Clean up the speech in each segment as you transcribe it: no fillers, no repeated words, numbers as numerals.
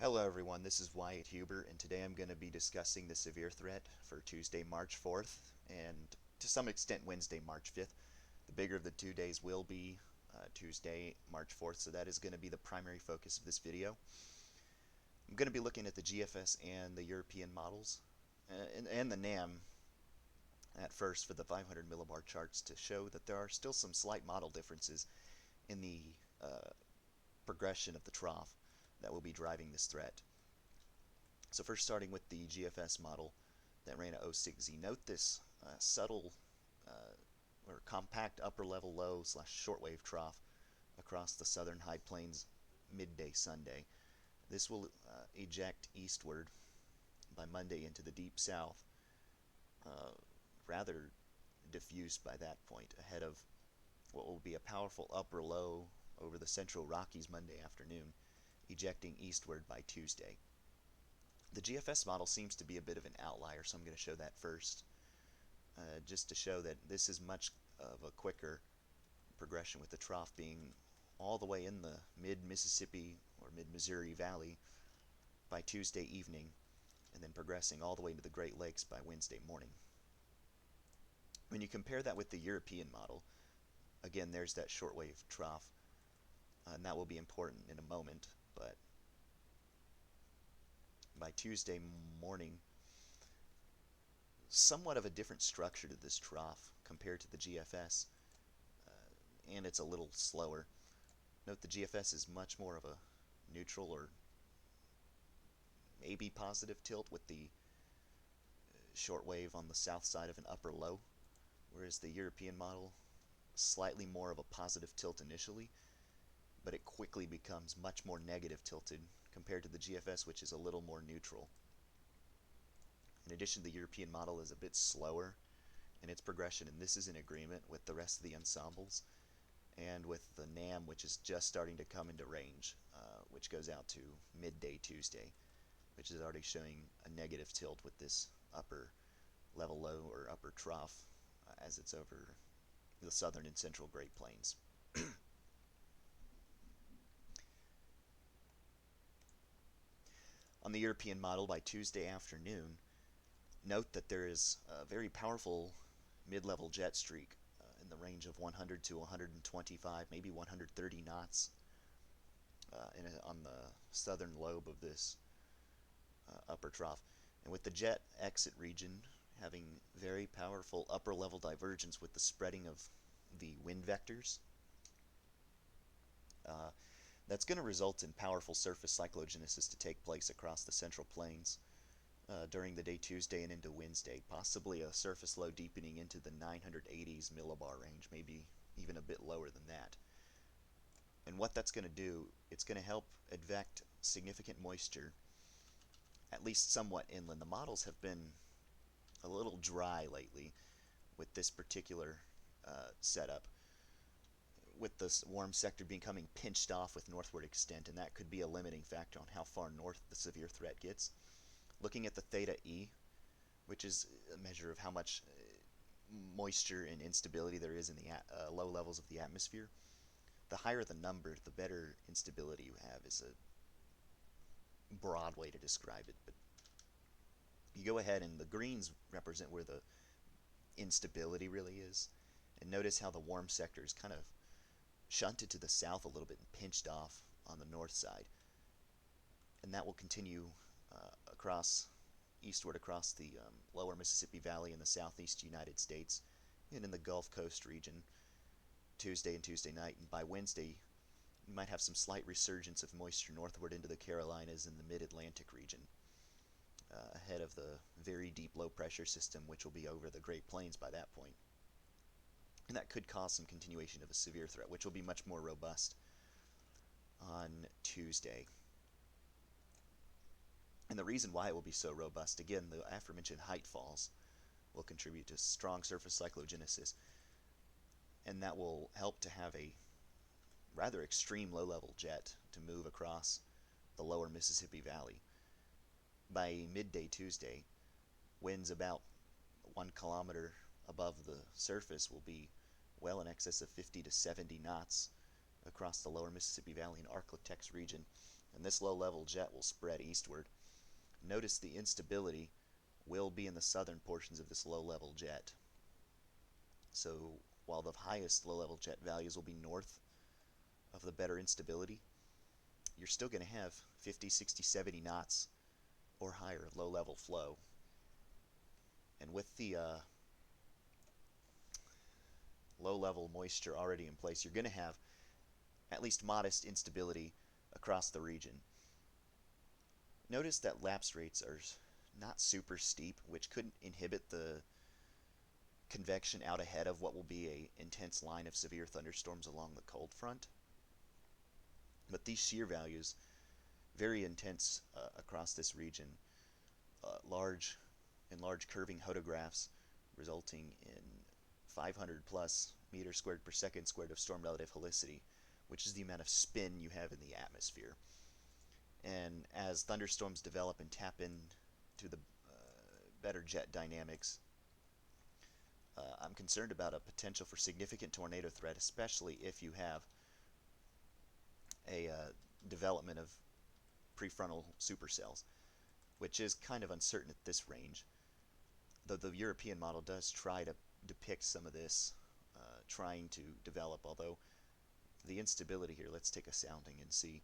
Hello everyone, this is Wyatt Huber, and today I'm going to be discussing the severe threat for Tuesday, March 4th, and to some extent Wednesday, March 5th. The bigger of the 2 days will be Tuesday, March 4th, so that is going to be the primary focus of this video. I'm going to be looking at the GFS and the European models, and the NAM at first for the 500 millibar charts to show that there are still some slight model differences in the progression of the trough that will be driving this threat. So first starting with the GFS model that ran at 06Z, note this subtle or compact upper level low slash shortwave trough across the southern high plains midday Sunday. This will eject eastward by Monday into the deep south, rather diffused by that point, ahead of what will be a powerful upper low over the central Rockies Monday afternoon, ejecting eastward by Tuesday. The GFS model seems to be a bit of an outlier, so I'm going to show that first, just to show that this is much of a quicker progression, with the trough being all the way in the mid-Mississippi or mid-Missouri Valley by Tuesday evening, and then progressing all the way into the Great Lakes by Wednesday morning. When you compare that with the European model, again, there's that shortwave trough, and that will be important in a moment, but by Tuesday morning, somewhat of a different structure to this trough compared to the GFS, and it's a little slower. Note the GFS is much more of a neutral or maybe positive tilt, with the shortwave on the south side of an upper low, whereas the European model, slightly more of a positive tilt initially, but it quickly becomes much more negative tilted compared to the GFS, which is a little more neutral. In addition, the European model is a bit slower in its progression, and this is in agreement with the rest of the ensembles and with the NAM, which is just starting to come into range, which goes out to midday Tuesday, which is already showing a negative tilt with this upper level low or upper trough as it's over the southern and central Great Plains. On the European model, by Tuesday afternoon, note that there is a very powerful mid-level jet streak in the range of 100 to 125, maybe 130 knots on the southern lobe of this upper trough. And with the jet exit region having very powerful upper level divergence with the spreading of the wind vectors, that's going to result in powerful surface cyclogenesis to take place across the central plains during the day Tuesday and into Wednesday, possibly a surface low deepening into the 980s millibar range, maybe even a bit lower than that. And what that's going to do, it's going to help advect significant moisture, at least somewhat inland. The models have been a little dry lately with this particular setup, with this warm sector becoming pinched off with northward extent, and that could be a limiting factor on how far north the severe threat gets. Looking at the theta E, which is a measure of how much moisture and instability there is in the low levels of the atmosphere, the higher the number, the better instability you have, is a broad way to describe it. But you go ahead, and the greens represent where the instability really is, and notice how the warm sector is kind of shunted to the south a little bit and pinched off on the north side, and that will continue eastward across the lower Mississippi Valley in the southeast United States and in the Gulf Coast region Tuesday and Tuesday night. And by Wednesday, you might have some slight resurgence of moisture northward into the Carolinas and the mid-Atlantic region, ahead of the very deep low pressure system, which will be over the Great Plains by that point. And that could cause some continuation of a severe threat, which will be much more robust on Tuesday. And the reason why it will be so robust, again, the aforementioned height falls will contribute to strong surface cyclogenesis, and that will help to have a rather extreme low-level jet to move across the lower Mississippi Valley. By midday Tuesday, winds about 1 kilometer above the surface will be well in excess of 50 to 70 knots across the lower Mississippi Valley and Arklatex region, and this low-level jet will spread eastward. Notice the instability will be in the southern portions of this low-level jet. So while the highest low-level jet values will be north of the better instability, you're still going to have 50, 60, 70 knots or higher low-level flow. And with the low-level moisture already in place, you're going to have at least modest instability across the region. Notice that lapse rates are not super steep, which could inhibit the convection out ahead of what will be an intense line of severe thunderstorms along the cold front. But these shear values, very intense across this region, large curving hodographs resulting in 500 plus meters squared per second squared of storm relative helicity, which is the amount of spin you have in the atmosphere. And as thunderstorms develop and tap into the better jet dynamics, I'm concerned about a potential for significant tornado threat, especially if you have a development of prefrontal supercells, which is kind of uncertain at this range, though the European model does try to depict some of this trying to develop, although the instability here, let's take a sounding and see,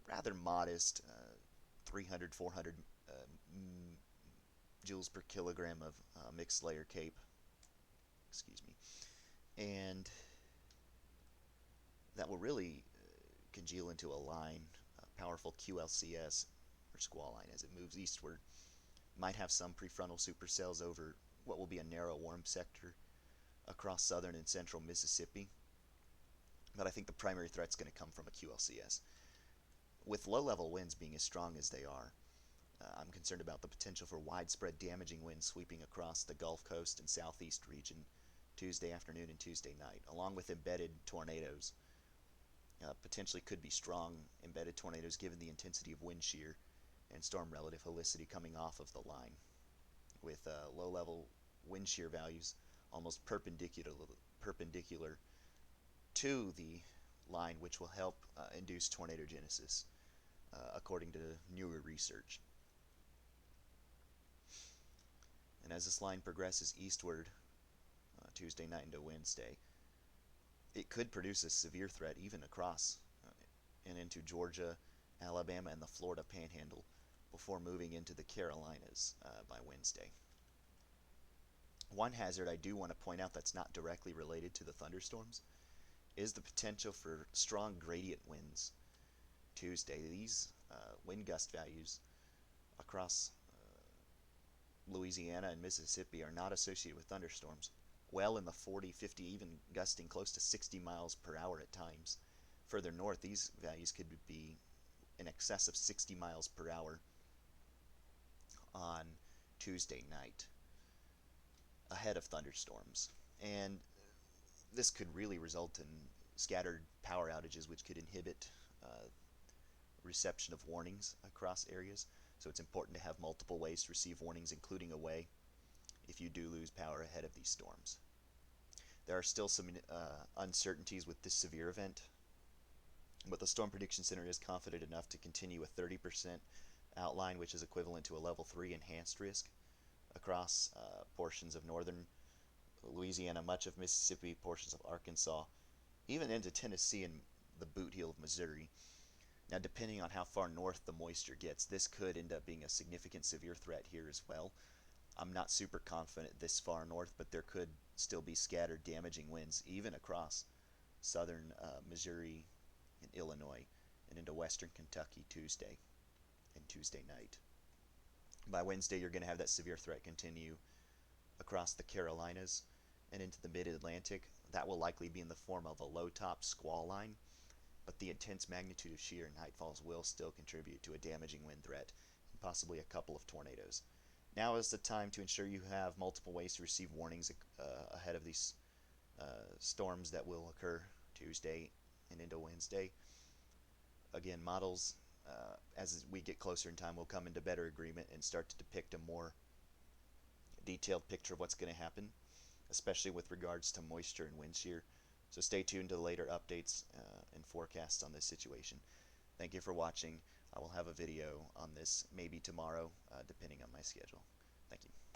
rather modest, 300, 400 joules per kilogram of mixed layer CAPE, excuse me, and that will really congeal into a line, a powerful QLCS, or squall line, as it moves eastward. Might have some prefrontal supercells over what will be a narrow warm sector across southern and central Mississippi, but I think the primary threat is going to come from a QLCS. With low-level winds being as strong as they are, I'm concerned about the potential for widespread damaging winds sweeping across the Gulf Coast and southeast region Tuesday afternoon and Tuesday night, along with embedded tornadoes. Potentially could be strong embedded tornadoes given the intensity of wind shear and storm relative helicity coming off of the line, with low-level wind shear values almost perpendicular to the line, which will help induce tornadogenesis, according to newer research. And as this line progresses eastward Tuesday night into Wednesday, it could produce a severe threat even across and into Georgia, Alabama, and the Florida Panhandle before moving into the Carolinas by Wednesday. One hazard I do want to point out that's not directly related to the thunderstorms is the potential for strong gradient winds Tuesday. These wind gust values across Louisiana and Mississippi are not associated with thunderstorms, well in the 40, 50, even gusting close to 60 miles per hour at times. Further north, these values could be in excess of 60 miles per hour on Tuesday night, ahead of thunderstorms. And this could really result in scattered power outages, which could inhibit reception of warnings across areas. So it's important to have multiple ways to receive warnings, including away, if you do lose power ahead of these storms. There are still some uncertainties with this severe event, but the Storm Prediction Center is confident enough to continue a 30% outline, which is equivalent to a level 3 enhanced risk across portions of northern Louisiana, much of Mississippi, portions of Arkansas, even into Tennessee and the boot heel of Missouri. Now, depending on how far north the moisture gets, this could end up being a significant severe threat here as well. I'm not super confident this far north, but there could still be scattered damaging winds even across southern Missouri and Illinois and into western Kentucky Tuesday and Tuesday night. By Wednesday, you're going to have that severe threat continue across the Carolinas and into the mid-Atlantic. That will likely be in the form of a low-top squall line, but the intense magnitude of shear and nightfalls will still contribute to a damaging wind threat and possibly a couple of tornadoes. Now is the time to ensure you have multiple ways to receive warnings ahead of these storms that will occur Tuesday and into Wednesday. Again, models, as we get closer in time, will come into better agreement and start to depict a more detailed picture of what's going to happen, especially with regards to moisture and wind shear So stay tuned to later updates and forecasts on this situation. Thank you for watching. I will have a video on this maybe tomorrow, depending on my schedule. Thank you.